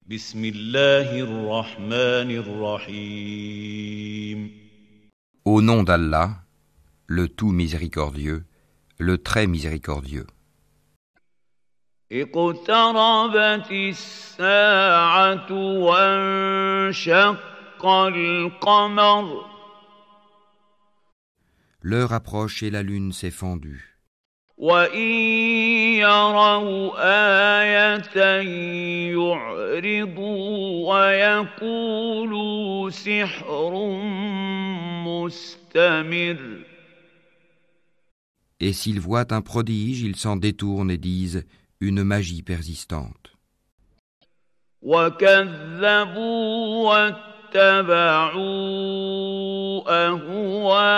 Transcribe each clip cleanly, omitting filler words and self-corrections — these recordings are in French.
بسم الله الرحمن الرحيم. Au nom d'Allah, le tout miséricordieux, le très miséricordieux. اقتربت الساعة وانشق القمر. L'heure approche et la lune s'est fendue. وإن يروا آية يعرضوا ويقولوا سحر مستمر. Et s'ils voient un prodige, ils s'en détournent et disent une magie persistante. وكذبوا واتبعوا أهواءهم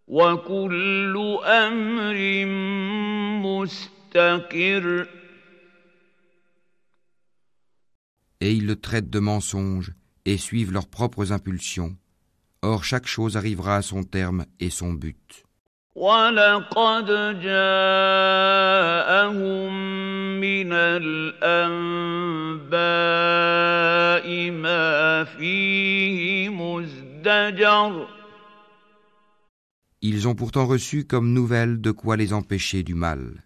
وكل أمر مستقر. Et ils le traitent de mensonge et suivent leurs propres impulsions. Or chaque chose arrivera à son terme et son but. وَلَقَدْ جَاءَهُم مِّنَ الْأَنبَاءِ مَا فِيهِ مُزْدَجَرٌ. Ils ont pourtant reçu comme nouvelle de quoi les empêcher du mal.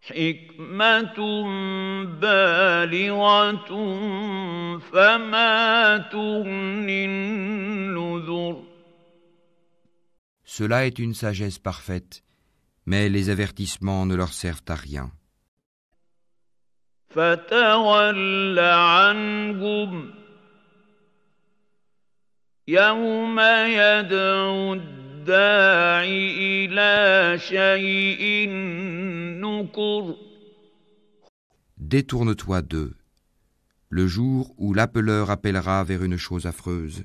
حِكْمَةٌ بَالِغَةٌ فَمَا تُغْنِ النُّذُرُ. Cela est une sagesse parfaite, mais les avertissements ne leur servent à rien. فَتَوَلَّ عَنْهُمْ يَوْمَ يَدْعُ الدَّاعِ إِلَىٰ شَيْءٍ نُكُرٍ. Détourne-toi d'eux, le jour où l'appeleur appellera vers une chose affreuse.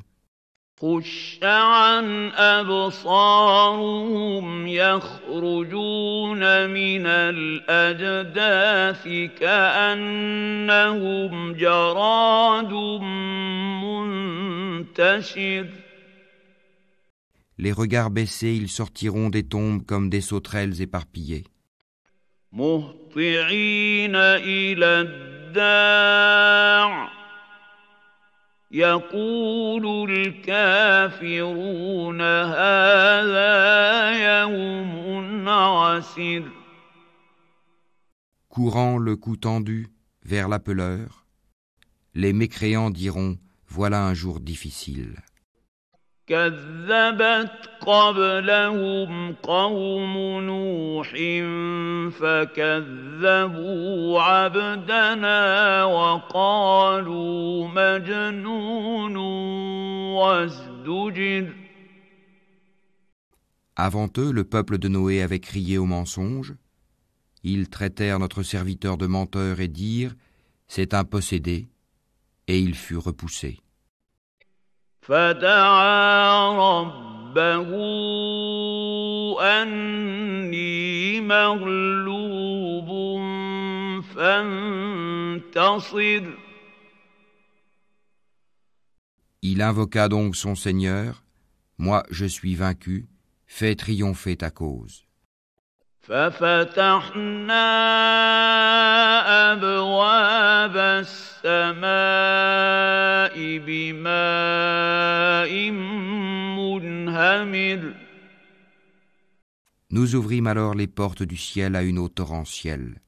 خُشَّ عَنْ أَبْصَارُهُمْ يَخْرُجُونَ مِنَ الْأَجْدَاثِ كَأَنَّهُمْ جَرَادٌ مُّنتَشِرٌ. Les regards baissés, ils sortiront des tombes comme des sauterelles éparpillées. مُهْطِعِينَ إِلَى الدَّاعِ يقول الكافرون هذا يوم عسير. Courant le cou tendu vers l'appeleur, les mécréants diront voilà un jour difficile. كذبت قبلهم قوم نوح فكذبوا عبدنا وقالوا مجنون وازدجر. Avant eux, le peuple de Noé avait crié au mensonge. Ils traitèrent notre serviteur de menteur et dirent c'est un possédé, et il fut repoussé. فدعا ربه أني مغلوب فانتصر. Il invoqua donc son Seigneur, moi je suis vaincu, fais triompher ta cause. ففتحنا أبواب السماء بماء منهمر. Nous ouvrîmes alors les portes du ciel à une eau torrentielle.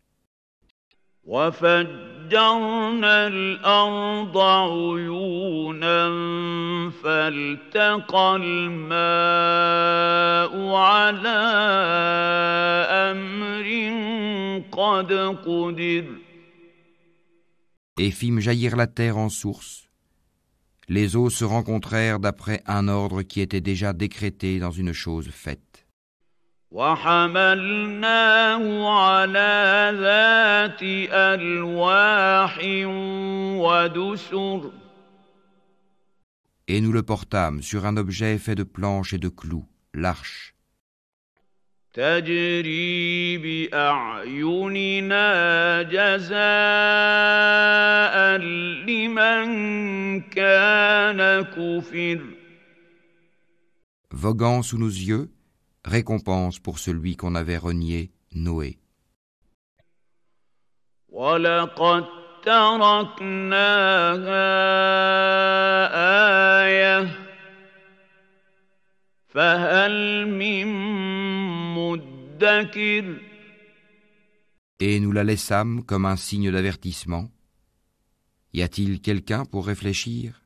وفجرنا الأرض عيونا فالتقى الماء على أمر قد قدر. Et fîmes jaillir la terre en source. Les eaux se rencontrèrent d'après un ordre qui était déjà décrété dans une chose faite. وحملناه على ذات ألواح ودسر. Et nous le portâmes sur un objet fait de planches et de clous, l'arche. تجري بأعيننا جزاء لمن كان كفر. Voguant sous nos yeux, récompense pour celui qu'on avait renié, Noé. وَلَقَدْ تَرَكْنَاهَا آيَةً فَهَلْ مِن مُّدَّكِرٍ. Et nous la laissâmes comme un signe d'avertissement. Y a-t-il quelqu'un pour réfléchir?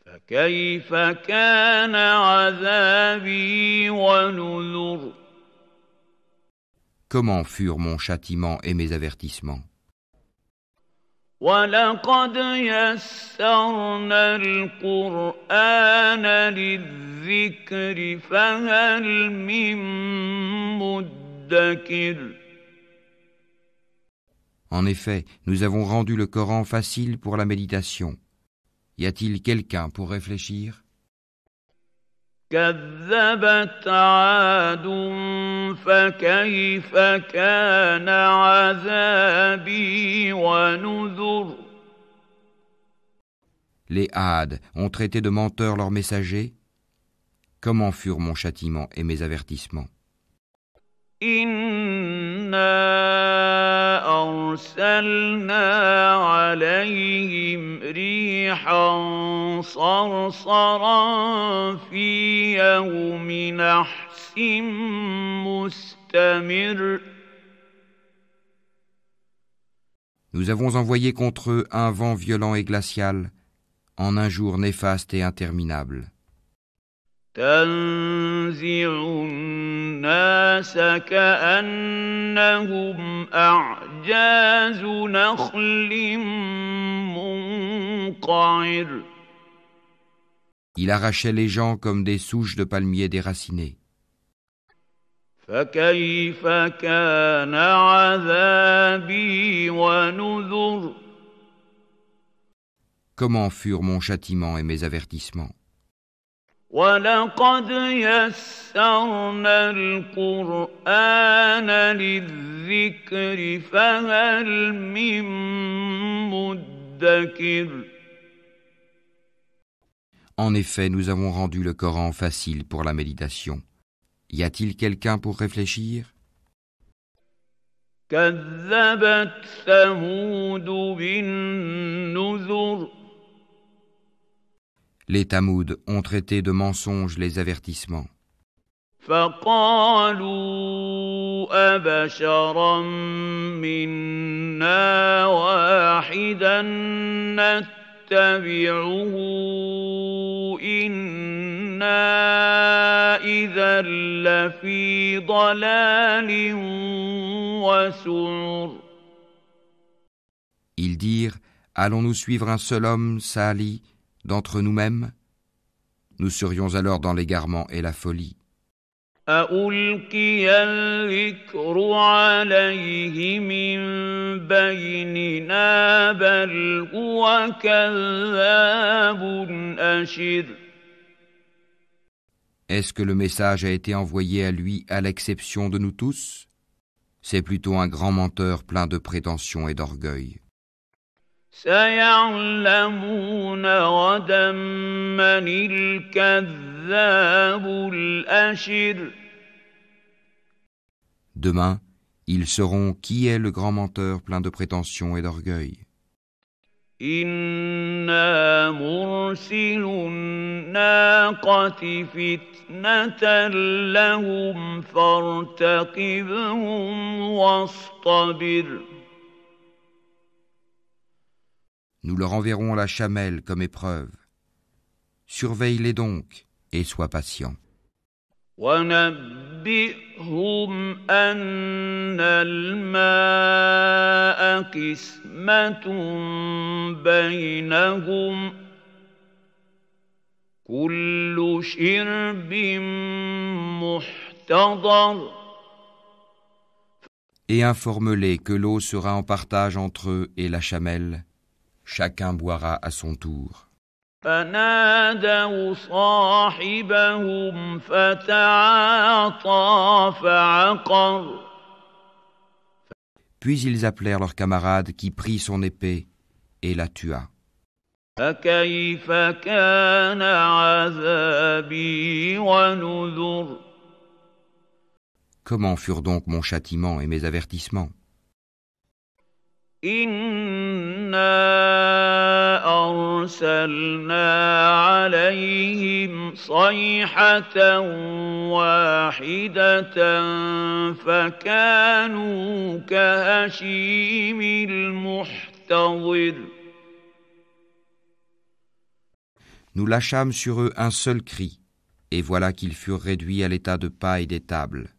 فَكَيْفَ كَانَ عَذَابِي وَنُذُرِ. Comment furent mon châtiment et mes avertissements? وَلَقَدْ يَسَّرْنَا الْقُرْآنَ لِلذِّكْرِ فَهَلْ مِن مُّدَّكِرٍ. En effet, nous avons rendu le Coran facile pour la méditation. Y a-t-il quelqu'un pour réfléchir? كَذَّبَتْ عَادٌ فَكَيْفَ كَانَ عَذَابِي وَنُذُرِ. Les Hades ont traité de menteurs leurs messagers. Comment furent mon châtiment et mes avertissements? إِنَّا أَرْسَلْنَا عَلَيْهِمْ رِيحًا صَرْصَرًا فِي يَوْمِ نَحْسٍ مُّسْتَمِرٍّ. Nous avons envoyé contre eux un vent violent et glacial, en un jour néfaste et interminable. تنزع الناس كأنهم أعجاز نخل منقعر. Il arrachait les gens comme des souches de palmiers déracinées. فكيف كان عذابي ونذر. Comment furent mon châtiment et mes avertissements? وَلَقَدْ يَسَّرْنَا الْقُرْآنَ لِلذِّكْرِ فَهَلْ مِن مُّدَّكِرٍ. En effet, nous avons rendu le Coran facile pour la méditation. Y a-t-il quelqu'un pour réfléchir? كَذَّبَتْ ثَمُودُ بِالنُّذُرِ. Les Tamouds ont traité de mensonges les avertissements. فَقَالُوا أَبَشَرًا مِّنَّا وَاحِدًا نَّتَّبِعُهُ إِنَّا إِذًا لَّفِي ضَلَالٍ وَسُعُرٍ. Ils dirent, allons-nous suivre un seul homme, Sali, d'entre nous-mêmes? Nous serions alors dans l'égarement et la folie. أَأُلْقِيَ الذِّكْرُ عَلَيْهِ مِن بَيْنِنَا بَلْ هُوَ كَذَّابٌ أَشِرٌ. Est-ce que le message a été envoyé à lui à l'exception de nous tous? C'est plutôt un grand menteur plein de prétentions et d'orgueil. سَيَعْلَمُونَ غَدًا مَّنِ الْكَذَّابُ الْأَشِرُ. Demain, ils sauront qui est le grand menteur plein de prétentions et d'orgueil. إِنَّا مُرْسِلُو النَّاقَةِ فِتْنَةً لَّهُمْ فَارْتَقِبْهُمْ وَاصْطَبِرْ. Nous leur enverrons la chamelle comme épreuve. Surveille-les donc et sois patient. وَنَبِّئْهُمْ أَنَّ الْمَاءَ قِسْمَةٌ بَيْنَهُمْ كُلُّ شِرْبٍ مُحْتَضَرٍ. Et informe-les que l'eau sera en partage entre eux et la chamelle. Chacun boira à son tour. فَنَادَوْا صَاحِبَهُمْ فَتَعَاطَىٰ فَعَقَرَ. Puis ils appelèrent leur camarade qui prit son épée et la tua. فَكَيْفَ كَانَ عَذَابِي وَنُذُرِ. Comment furent donc mon châtiment et mes avertissements? إنا أرسلنا عليهم صيحة واحدة فكانوا كهشيم المحتضر. Nous lâchâmes sur eux un seul cri, et voilà qu'ils furent réduits à l'état de paille d'étable.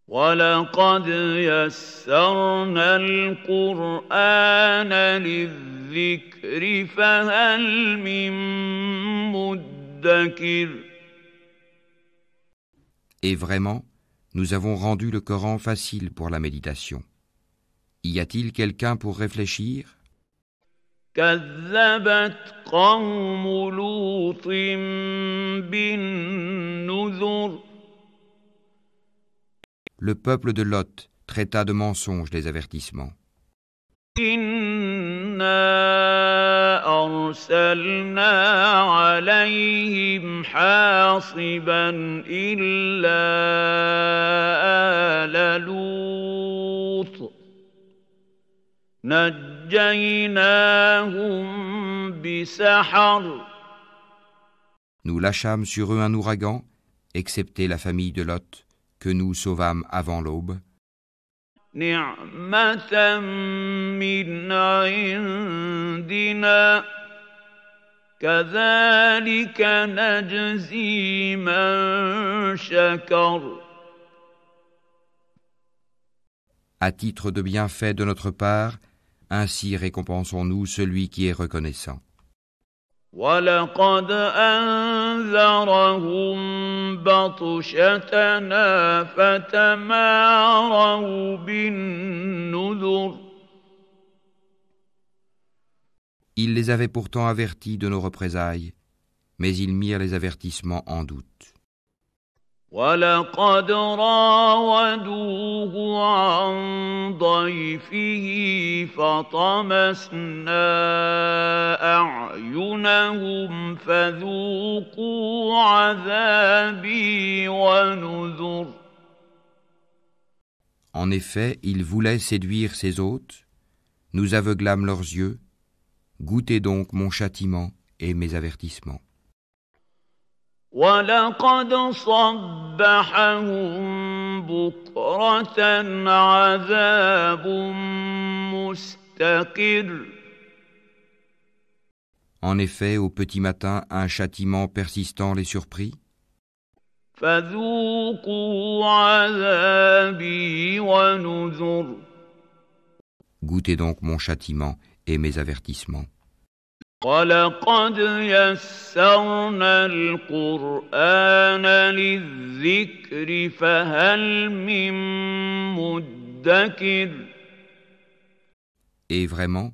وَلَقَدْ يَسَّرْنَا الْقُرْآنَ لِلذِّكْرِ فَهَلْ مِن مُّدَّكِرٍ. Et vraiment, nous avons rendu le Coran facile pour la méditation. Y a-t-il quelqu'un pour réfléchir ? كَذَّبَتْ قَوْمُ لُوطٍ بِالنُّذُرِ. Le peuple de Lot traita de mensonges les avertissements. إِنَّا أَرْسَلْنَا عَلَيْهِمْ حَاصِبًا إِلَّا آلَ لُوطٍ نَجَّيْنَاهُم بِسَحَرٍ. Nous lâchâmes sur eux un ouragan, excepté la famille de Lot, que nous sauvâmes avant l'aube. نِعْمَةً مِّنْ عِندِنَا كَذَلِكَ نَجْزِي مَن شَكَرَ. À titre de bienfait de notre part, ainsi récompensons-nous celui qui est reconnaissant. وَلَقَدْ أَنذَرَهُم بَطْشَتَنَا فَتَمَارَوْا بِالنُّذُرِ. Il les avait pourtant avertis de nos représailles, mais ils mirent les avertissements en doute. وَلَقَدْ رَاوَدُوهُ عَن ضَيْفِهِ فَطَمَسْنَا أَعْيُنَهُمْ فَذُوقُوا عَذَابِي وَنُذُرِ. En effet, ils voulaient séduire ses hôtes, nous aveuglâmes leurs yeux, goûtez donc mon châtiment et mes avertissements. وَلَقَدْ صَبَّحَهُم بُكْرَةً عَذَابٌ مُّسْتَقِرٌّ. En effet, au petit matin, un châtiment persistant les surprit. فَذُوقُوا عَذَابِي وَنُذُرِ. Goûtez donc mon châtiment et mes avertissements. وَلَقَدْ يَسَّرْنَا الْقُرْآنَ لِلذِّكْرِ فَهَلْ مِن مُّدَّكِرٍ. Et vraiment,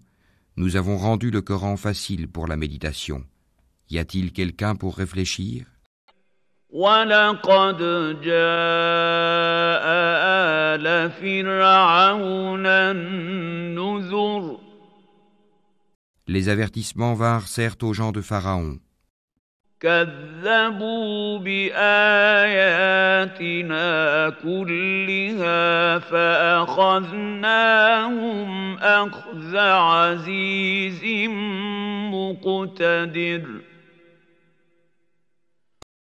nous avons rendu le Coran facile pour la méditation. Y a-t-il quelqu'un pour réfléchir ? وَلَقَدْ جَاءَ آلَ فِرْعَوْنَ النُّذُرُ. Les avertissements vinrent certes aux gens de Pharaon. كَذَّبُوا بِآيَاتِنَا كُلِّهَا فَأَخَذْنَاهُمْ أَخْذَ عَزِيزٍ مُّقْتَدِرٍ.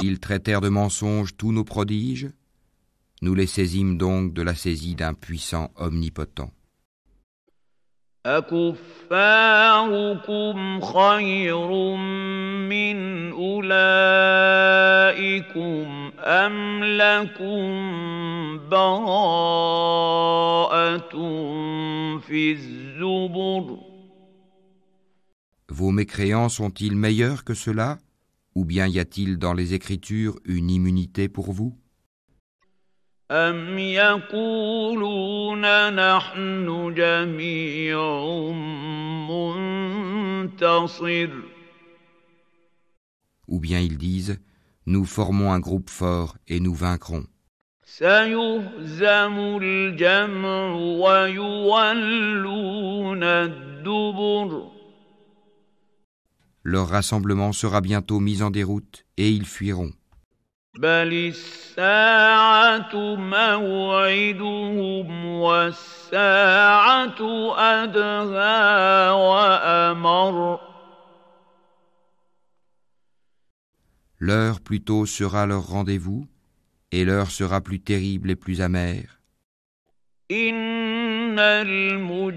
Ils traitèrent de mensonges tous nos prodiges. Nous les saisîmes donc de la saisie d'un puissant omnipotent. أَكُفَّارُكُمْ خَيْرٌ مِّنْ أُولَٰئِكُمْ أَمْ لَكُمْ بَرَاءَةٌ فِي الزُّبُرِ. Vos mécréants sont-ils meilleurs que ceux-là, ou bien y a-t-il dans les Écritures une immunité pour vous ? أَمْ يَقُولُونَ نَحْنُ جَمِيعٌ مُّنتَصِرٌ. Ou bien ils disent, nous formons un groupe fort et nous vaincrons. سَيُهْزَمُ الْجَمْعُ وَيُوَلُّونَ الدُّبُرَ. Leur rassemblement sera bientôt mis en déroute et ils fuiront. بل الساعة موعدهم والساعة أدهى وأمر. L'heure plutôt sera leur rendez-vous, et l'heure sera plus terrible et plus amère. إن المجرمين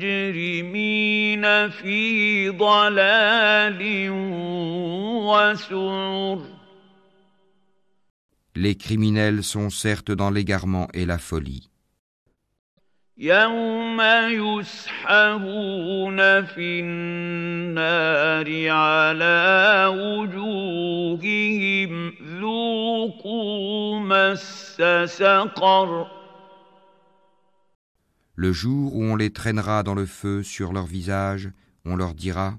في ضلال وسعر. Les criminels sont certes dans l'égarement et la folie. يوم يسحبون في النار على وجوههم ذوقوا مس سقر. Le jour où on les traînera dans le feu sur leur visage, on leur dira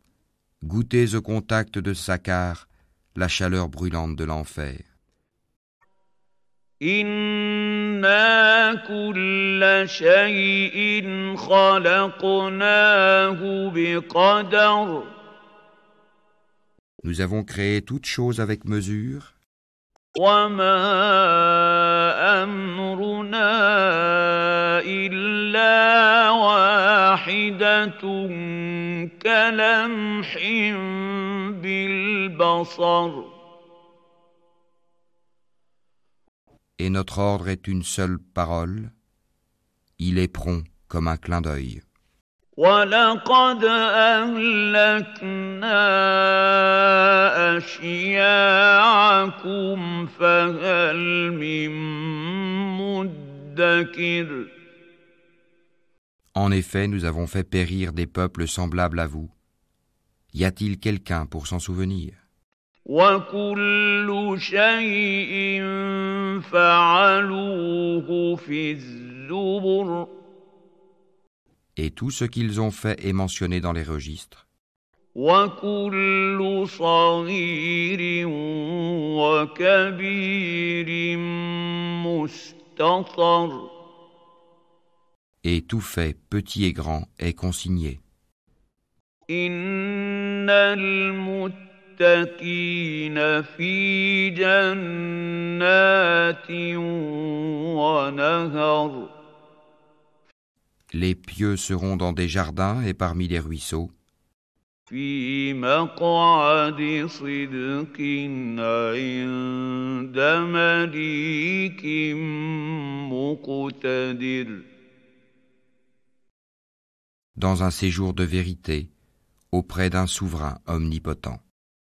« Goûtez au contact de Sakar la chaleur brûlante de l'enfer. » إنا كل شيء خلقناه بقدر. Nous avons créé toutes choses avec mesure, وما أمرنا إلا واحدة كلمح بالبصر. et notre ordre est une seule parole. Il est prompt comme un clin d'œil. وَلَقَدْ أَهْلَكْنَا أَشْيَاعَكُمْ فَهَلْ مِن مُّدَّكِرٍ. En effet, nous avons fait périr des peuples semblables à vous. Y a-t-il quelqu'un pour s'en souvenir? وَكُلُّ شَيْءٍ فَعَلُوهُ فِي الزُّبُرِ. Et tout ce qu'ils ont fait est mentionné dans les registres. وَكُلُّ صَغِيرٍ وَكَبِيرٍ مُسْتَطَرٍ. Et tout fait, petit et grand, est consigné. إِنَّ الْمُتَّقِينَ فِي جَنَّاتٍ وَنَهَرٍ. Les pieux seront dans des jardins et parmi les ruisseaux. في مقعد صدق عند مليك مقتدر. Dans un séjour de vérité, auprès d'un souverain omnipotent.